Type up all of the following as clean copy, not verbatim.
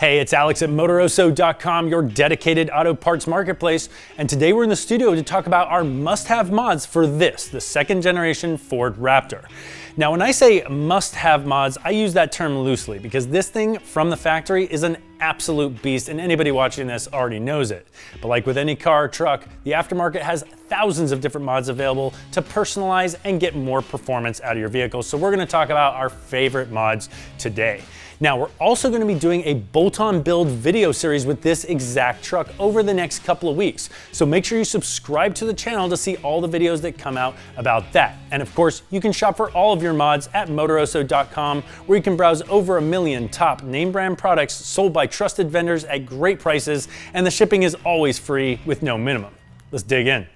Hey, it's Alex at Motoroso.com, your dedicated auto parts marketplace, and today we're in the studio to talk about our must-have mods for this, the second generation Ford Raptor. Now, when I say must-have mods, I use that term loosely because this thing from the factory is an absolute beast, and anybody watching this already knows it. But like with any car or truck, the aftermarket has thousands of different mods available to personalize and get more performance out of your vehicle. So we're gonna talk about our favorite mods today. Now, we're also gonna be doing a bolt-on build video series with this exact truck over the next couple of weeks. So make sure you subscribe to the channel to see all the videos that come out about that. And of course, you can shop for all of your mods at Motoroso.com, where you can browse over 1 million top name brand products sold by trusted vendors at great prices, and the shipping is always free with no minimum. Let's dig in.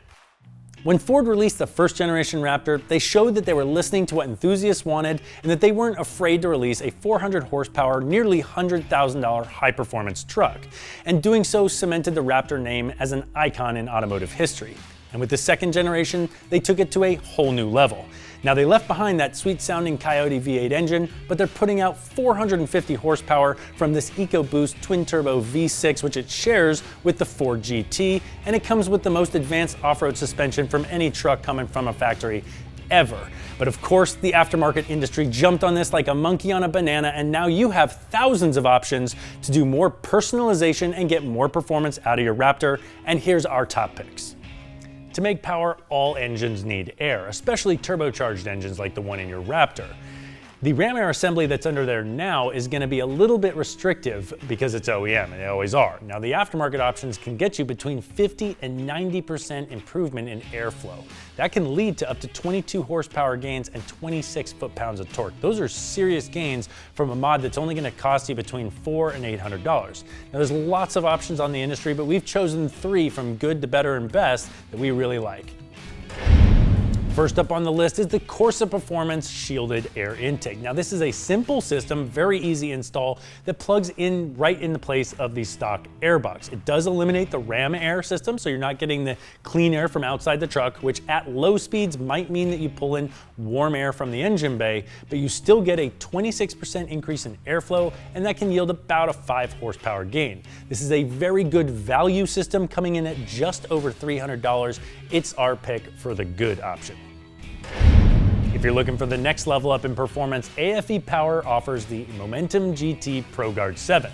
When Ford released the first generation Raptor, they showed that they were listening to what enthusiasts wanted and that they weren't afraid to release a 400 horsepower, nearly $100,000 high-performance truck. And doing so cemented the Raptor name as an icon in automotive history. And with the second generation, they took it to a whole new level. Now, they left behind that sweet-sounding Coyote V8 engine, but they're putting out 450 horsepower from this EcoBoost twin-turbo V6, which it shares with the Ford GT, and it comes with the most advanced off-road suspension from any truck coming from a factory ever. But of course, the aftermarket industry jumped on this like a monkey on a banana, and now you have thousands of options to do more personalization and get more performance out of your Raptor, and here's our top picks. To make power, all engines need air, especially turbocharged engines like the one in your Raptor. The ram air assembly that's under there now is going to be a little bit restrictive because it's OEM, and they always are. Now, the aftermarket options can get you between 50 and 90% improvement in airflow. That can lead to up to 22 horsepower gains and 26 foot-pounds of torque. Those are serious gains from a mod that's only going to cost you between $400 and $800. Now, there's lots of options on the industry, but we've chosen 3 from good to better and best that we really like. First up on the list is the Corsa Performance shielded air intake. Now, this is a simple system, very easy install, that plugs in right in the place of the stock airbox. It does eliminate the ram air system, so you're not getting the clean air from outside the truck, which at low speeds might mean that you pull in warm air from the engine bay, but you still get a 26% increase in airflow, and that can yield about a 5 horsepower gain. This is a very good value system coming in at just over $300. It's our pick for the good option. If you're looking for the next level up in performance, AFE Power offers the Momentum GT ProGuard 7.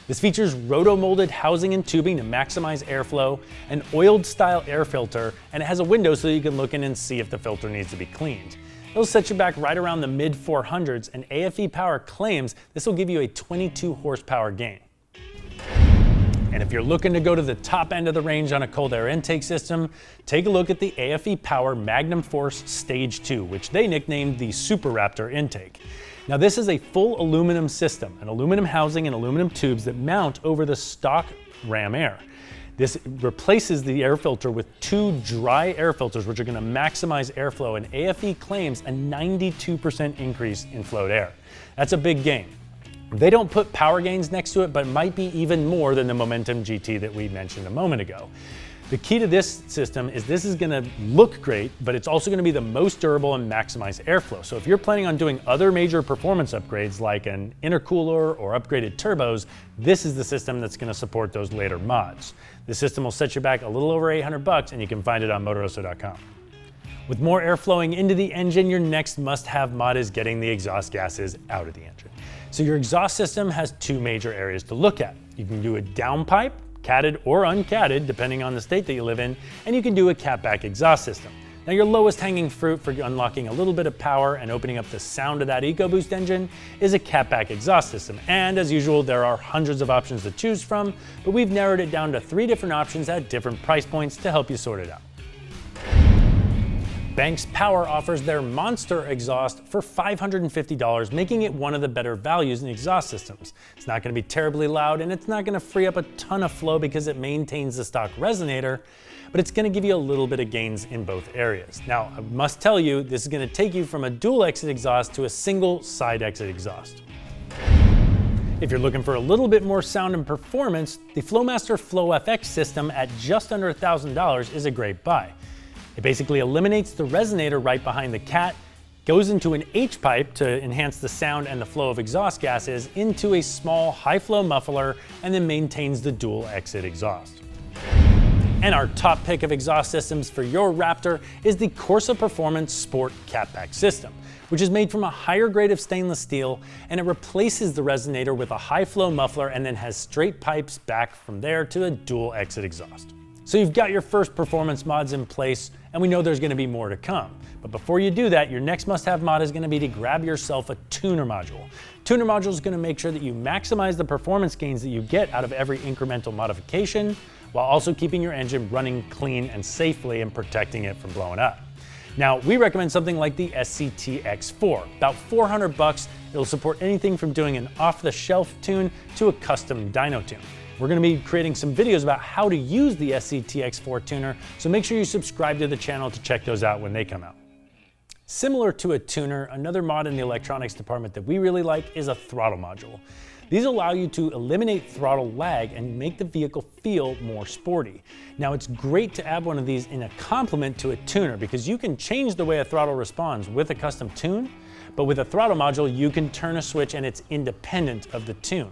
This features roto-molded housing and tubing to maximize airflow, an oiled style air filter, and it has a window so you can look in and see if the filter needs to be cleaned. It'll set you back right around the mid 400s, and AFE Power claims this will give you a 22 horsepower gain. And if you're looking to go to the top end of the range on a cold air intake system, take a look at the AFE Power Magnum Force Stage 2, which they nicknamed the Super Raptor intake. Now, this is a full aluminum system, an aluminum housing and aluminum tubes that mount over the stock ram air. This replaces the air filter with 2 dry air filters, which are going to maximize airflow, and AFE claims a 92% increase in flowed air. That's a big gain. They don't put power gains next to it, but it might be even more than the Momentum GT that we mentioned a moment ago. The key to this system is this is gonna look great, but it's also gonna be the most durable and maximize airflow. So if you're planning on doing other major performance upgrades like an intercooler or upgraded turbos, this is the system that's gonna support those later mods. The system will set you back a little over $800, and you can find it on Motoroso.com. With more air flowing into the engine, your next must-have mod is getting the exhaust gases out of the engine. So your exhaust system has 2 major areas to look at. You can do a downpipe, catted or uncatted, depending on the state that you live in, and you can do a catback exhaust system. Now, your lowest hanging fruit for unlocking a little bit of power and opening up the sound of that EcoBoost engine is a catback exhaust system. And as usual, there are hundreds of options to choose from, but we've narrowed it down to 3 different options at different price points to help you sort it out. Banks Power offers their Monster exhaust for $550, making it one of the better values in exhaust systems. It's not going to be terribly loud, and it's not going to free up a ton of flow because it maintains the stock resonator, but it's going to give you a little bit of gains in both areas. Now, I must tell you, this is going to take you from a dual exit exhaust to a single side exit exhaust. If you're looking for a little bit more sound and performance, the Flowmaster Flow FX system at just under $1,000 is a great buy. It basically eliminates the resonator right behind the cat, goes into an H-pipe to enhance the sound and the flow of exhaust gases into a small high-flow muffler, and then maintains the dual exit exhaust. And our top pick of exhaust systems for your Raptor is the Corsa Performance Sport Catback system, which is made from a higher grade of stainless steel, and it replaces the resonator with a high-flow muffler and then has straight pipes back from there to a dual exit exhaust. So you've got your first performance mods in place, and we know there's going to be more to come. But before you do that, your next must-have mod is going to be to grab yourself a tuner module. Tuner module is going to make sure that you maximize the performance gains that you get out of every incremental modification, while also keeping your engine running clean and safely and protecting it from blowing up. Now, we recommend something like the SCT X4. About 400 bucks, it'll support anything from doing an off-the-shelf tune to a custom dyno tune. We're going to be creating some videos about how to use the SCT X4 tuner, so make sure you subscribe to the channel to check those out when they come out. Similar to a tuner, another mod in the electronics department that we really like is a throttle module. These allow you to eliminate throttle lag and make the vehicle feel more sporty. Now, it's great to add one of these in a complement to a tuner because you can change the way a throttle responds with a custom tune, but with a throttle module, you can turn a switch and it's independent of the tune.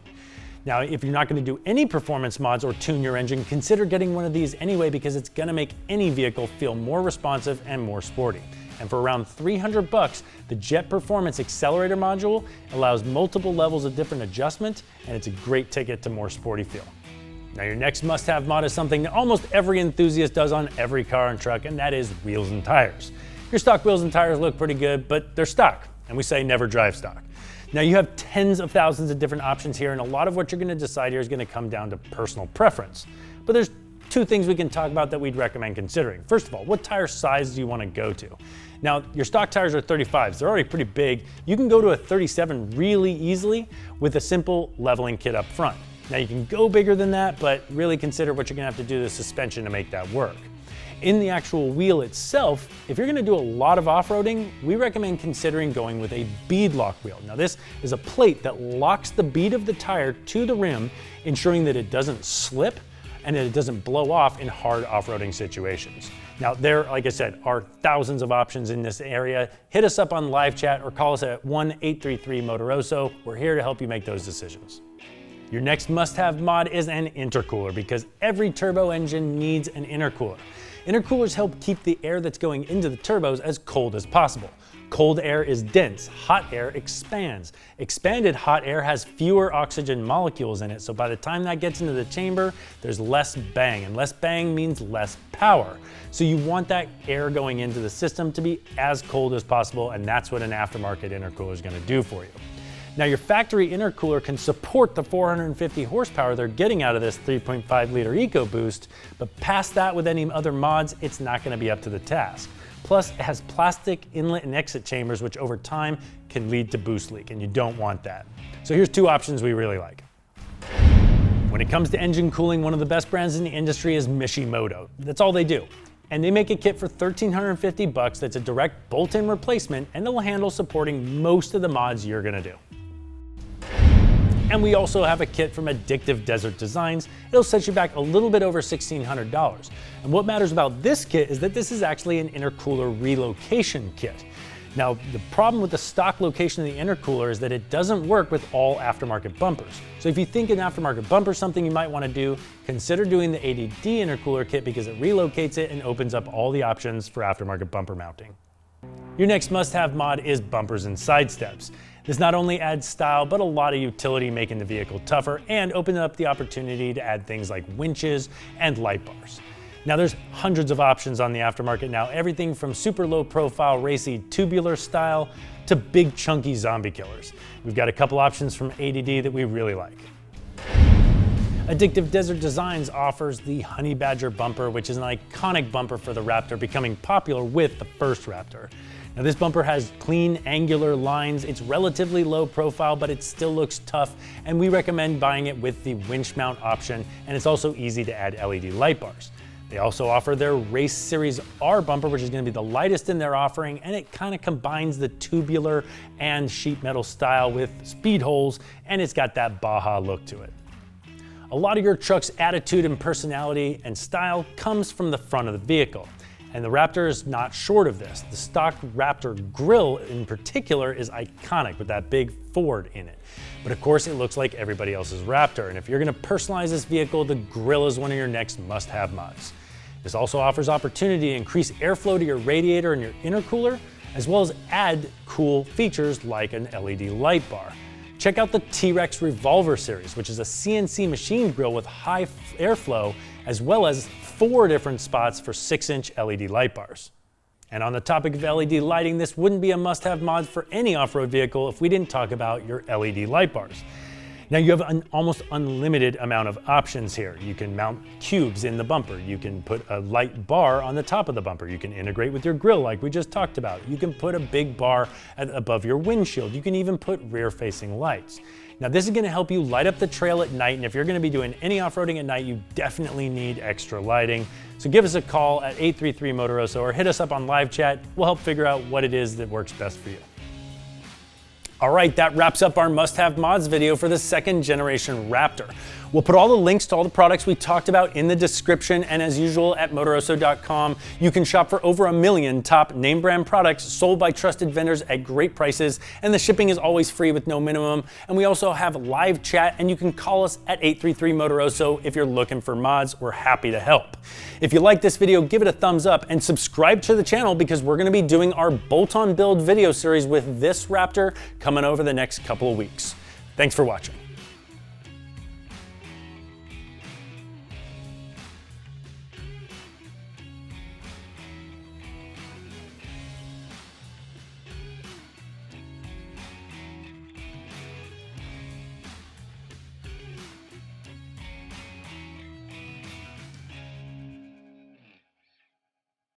Now, if you're not going to do any performance mods or tune your engine, consider getting one of these anyway because it's going to make any vehicle feel more responsive and more sporty. And for around 300 bucks, the Jet Performance Accelerator module allows multiple levels of different adjustment, and it's a great ticket to more sporty feel. Now, your next must-have mod is something that almost every enthusiast does on every car and truck, and that is wheels and tires. Your stock wheels and tires look pretty good, but they're stock, and we say never drive stock. Now, you have tens of thousands of different options here, and a lot of what you're going to decide here is going to come down to personal preference. But there's two things we can talk about that we'd recommend considering. First of all, what tire size do you want to go to? Now, your stock tires are 35s. They're already pretty big. You can go to a 37 really easily with a simple leveling kit up front. Now, you can go bigger than that, but really consider what you're going to have to do to the suspension to make that work. In the actual wheel itself, if you're going to do a lot of off-roading, we recommend considering going with a bead lock wheel. Now, this is a plate that locks the bead of the tire to the rim, ensuring that it doesn't slip and that it doesn't blow off in hard off-roading situations. Now, there, like I said, are thousands of options in this area. Hit us up on live chat or call us at 1-833-Motoroso. We're here to help you make those decisions. Your next must-have mod is an intercooler because every turbo engine needs an intercooler. Intercoolers help keep the air that's going into the turbos as cold as possible. Cold air is dense, hot air expands. Expanded hot air has fewer oxygen molecules in it, so by the time that gets into the chamber, there's less bang, and less bang means less power. So you want that air going into the system to be as cold as possible, and that's what an aftermarket intercooler is going to do for you. Now, your factory intercooler can support the 450 horsepower they're getting out of this 3.5 liter EcoBoost, but past that with any other mods, it's not going to be up to the task. Plus, it has plastic inlet and exit chambers, which over time can lead to boost leak, and you don't want that. So here's two options we really like. When it comes to engine cooling, one of the best brands in the industry is Mishimoto. That's all they do. And they make a kit for 1,350 bucks that's a direct bolt-in replacement, and it'll handle supporting most of the mods you're gonna do. And we also have a kit from Addictive Desert Designs. It'll set you back a little bit over $1,600. And what matters about this kit is that this is actually an intercooler relocation kit. Now, the problem with the stock location of the intercooler is that it doesn't work with all aftermarket bumpers. So if you think an aftermarket bumper is something you might want to do, consider doing the ADD intercooler kit because it relocates it and opens up all the options for aftermarket bumper mounting. Your next must-have mod is bumpers and side steps. This not only adds style, but a lot of utility, making the vehicle tougher and opening up the opportunity to add things like winches and light bars. Now, there's hundreds of options on the aftermarket now, everything from super low profile racy tubular style to big chunky zombie killers. We've got a couple options from ADD that we really like. Addictive Desert Designs offers the Honey Badger bumper, which is an iconic bumper for the Raptor, becoming popular with the first Raptor. Now, this bumper has clean, angular lines. It's relatively low profile, but it still looks tough, and we recommend buying it with the winch mount option, and it's also easy to add LED light bars. They also offer their Race Series R bumper, which is going to be the lightest in their offering, and it kind of combines the tubular and sheet metal style with speed holes, and it's got that Baja look to it. A lot of your truck's attitude and personality and style comes from the front of the vehicle. And the Raptor is not short of this. The stock Raptor grille in particular is iconic with that big Ford in it. But of course it looks like everybody else's Raptor, and if you're gonna personalize this vehicle, the grille is one of your next must-have mods. This also offers opportunity to increase airflow to your radiator and your intercooler, as well as add cool features like an LED light bar. Check out the T-Rex Revolver series, which is a CNC machined grille with high airflow, as well as 4 different spots for 6-inch LED light bars. And on the topic of LED lighting, this wouldn't be a must-have mod for any off-road vehicle if we didn't talk about your LED light bars. Now you have an almost unlimited amount of options here. You can mount cubes in the bumper. You can put a light bar on the top of the bumper. You can integrate with your grille like we just talked about. You can put a big bar above your windshield. You can even put rear-facing lights. Now this is gonna help you light up the trail at night, and if you're gonna be doing any off-roading at night, you definitely need extra lighting. So give us a call at 833-Motoroso or hit us up on live chat. We'll help figure out what it is that works best for you. All right, that wraps up our must-have mods video for the 2nd generation Raptor. We'll put all the links to all the products we talked about in the description, and as usual at Motoroso.com, you can shop for over 1 million top name brand products sold by trusted vendors at great prices, and the shipping is always free with no minimum. And we also have live chat, and you can call us at 833-Motoroso if you're looking for mods. We're happy to help. If you like this video, give it a thumbs up and subscribe to the channel, because we're gonna be doing our bolt-on build video series with this Raptor coming over the next couple of weeks. Thanks for watching.